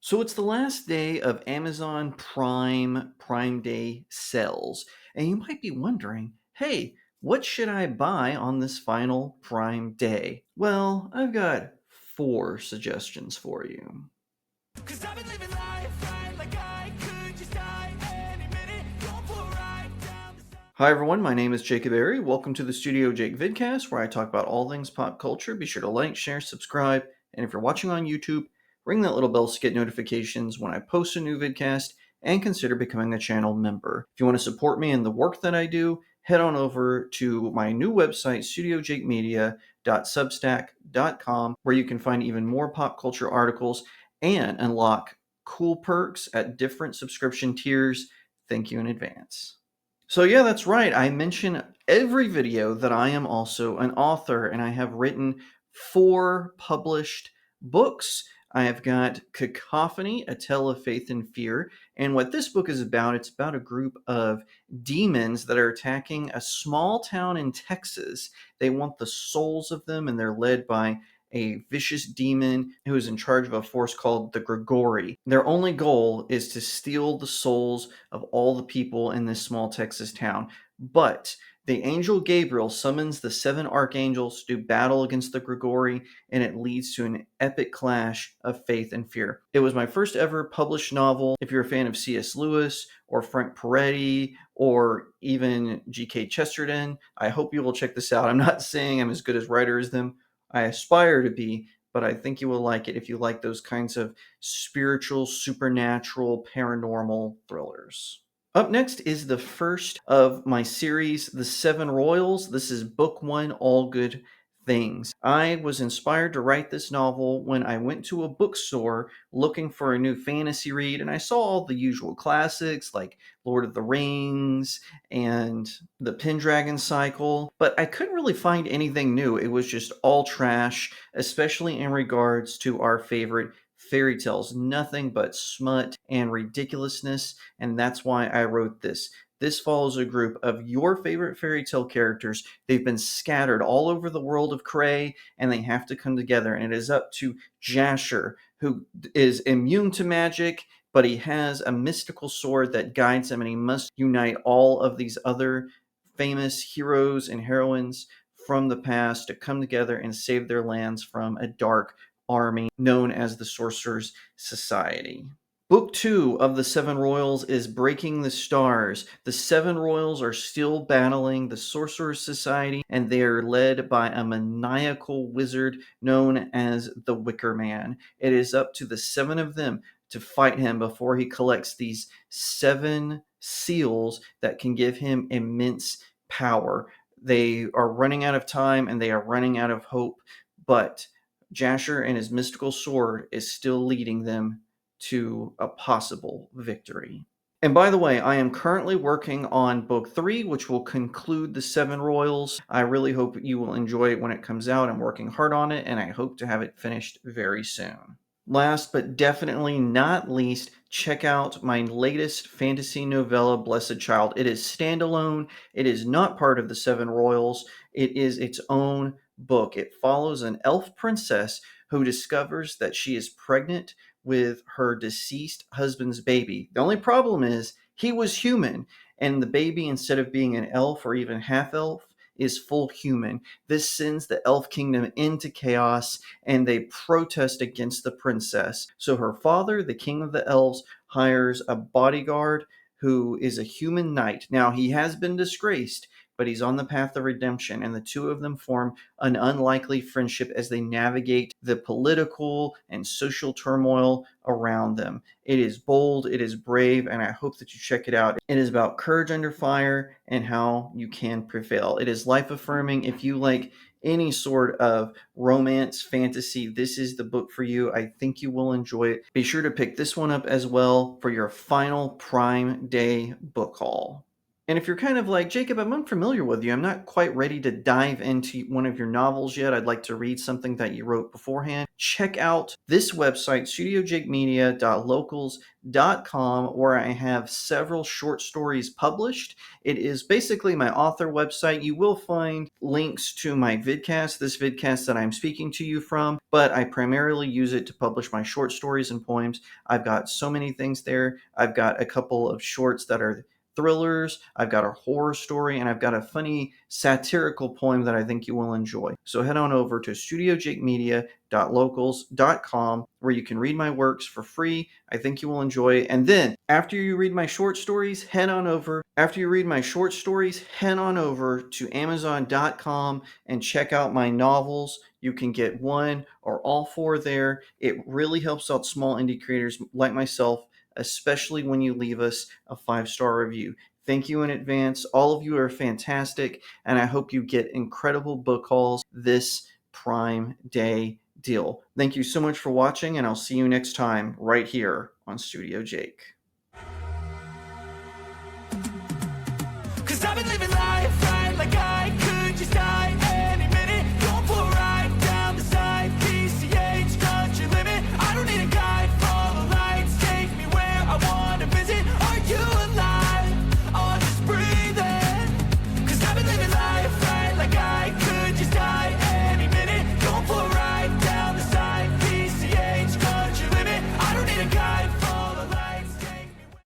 So it's the last day of Amazon Prime Day sales, and you might be wondering, hey, what should I buy on this final Prime Day? Well, I've got four suggestions for you. Cause I've been living life right like I could just die any minute. Going for a ride down the Hi everyone, my name is Jacob Airy. Welcome to the StudioJake vidcast where I talk about all things pop culture. Be sure to like, share, subscribe, and if you're watching on YouTube, ring that little bell to get notifications when I post a new vidcast and consider becoming a channel member. If you want to support me in the work that I do, head on over to my new website, studiojakemedia.substack.com, where you can find even more pop culture articles and unlock cool perks at different subscription tiers. Thank you in advance. So yeah, that's right. I mention every video that I am also an author and I have written four published books. I have got Cacophony, A Tale of Faith and Fear. And what this book is about, it's about a group of demons that are attacking a small town in Texas. They want the souls of them and they're led by a vicious demon who is in charge of a force called the Grigori. Their only goal is to steal the souls of all the people in this small Texas town. But the angel Gabriel summons the seven archangels to do battle against the Grigori, and it leads to an epic clash of faith and fear. It was my first ever published novel. If you're a fan of C.S. Lewis or Frank Peretti or even G.K. Chesterton, I hope you will check this out. I'm not saying I'm as good as writer as them. I aspire to be, but I think you will like it if you like those kinds of spiritual, supernatural, paranormal thrillers. Up next is the first of my series, The Seven Royals. This is book one, All Good Things. I was inspired to write this novel when I went to a bookstore looking for a new fantasy read, and I saw all the usual classics like Lord of the Rings and the Pendragon Cycle, but I couldn't really find anything new. It was just all trash, especially in regards to our favorite fairy tales. Nothing but smut and ridiculousness, and that's why I wrote this. This follows a group of your favorite fairy tale characters. They've been scattered all over the world of Cray, and they have to come together. And it is up to Jasher, who is immune to magic, but he has a mystical sword that guides him, and he must unite all of these other famous heroes and heroines from the past to come together and save their lands from a dark army known as the Sorcerer's Society. Book two of the Seven Royals is Breaking the Stars. The Seven Royals are still battling the Sorcerer's Society, and they are led by a maniacal wizard known as the Wicker Man. It is up to the seven of them to fight him before he collects these seven seals that can give him immense power. They are running out of time and they are running out of hope, but Jasher and his mystical sword is still leading them to a possible victory. And by the way, I am currently working on book three, which will conclude the Seven Royals. I really hope you will enjoy it when it comes out. I'm working hard on it, and I hope to have it finished very soon. Last but definitely not least, check out my latest fantasy novella, Blessed Child. It is standalone. It is not part of the Seven Royals. It is its own book. It follows an elf princess who discovers that she is pregnant with her deceased husband's baby. The only problem is he was human, and the baby, instead of being an elf or even half elf, is full human. This sends the elf kingdom into chaos, and they protest against the princess. So her father, the king of the elves, hires a bodyguard who is a human knight. Now, he has been disgraced, but he's on the path of redemption, and the two of them form an unlikely friendship as they navigate the political and social turmoil around them. It is bold, it is brave, and I hope that you check it out. It is about courage under fire and how you can prevail. It is life affirming. If you like any sort of romance, fantasy, this is the book for you. I think you will enjoy it. Be sure to pick this one up as well for your final Prime Day book haul. And if you're kind of like, Jacob, I'm unfamiliar with you, I'm not quite ready to dive into one of your novels yet, I'd like to read something that you wrote beforehand, check out this website, studiojakemedia.locals.com, where I have several short stories published. It is basically my author website. You will find links to my vidcast, this vidcast that I'm speaking to you from, but I primarily use it to publish my short stories and poems. I've got so many things there. I've got a couple of shorts that are thrillers, I've got a horror story, and I've got a funny satirical poem that I think you will enjoy. So head on over to studiojakemedia.locals.com where you can read my works for free. I think you will enjoy it. And then after you read my short stories, head on over to amazon.com and check out my novels. You can get one or all four there. It really helps out small indie creators like myself, especially when you leave us a 5-star review. Thank you in advance. All of you are fantastic, and I hope you get incredible book hauls this Prime Day deal. Thank you so much for watching, and I'll see you next time right here on Studio Jake. Cause I've been living life right like I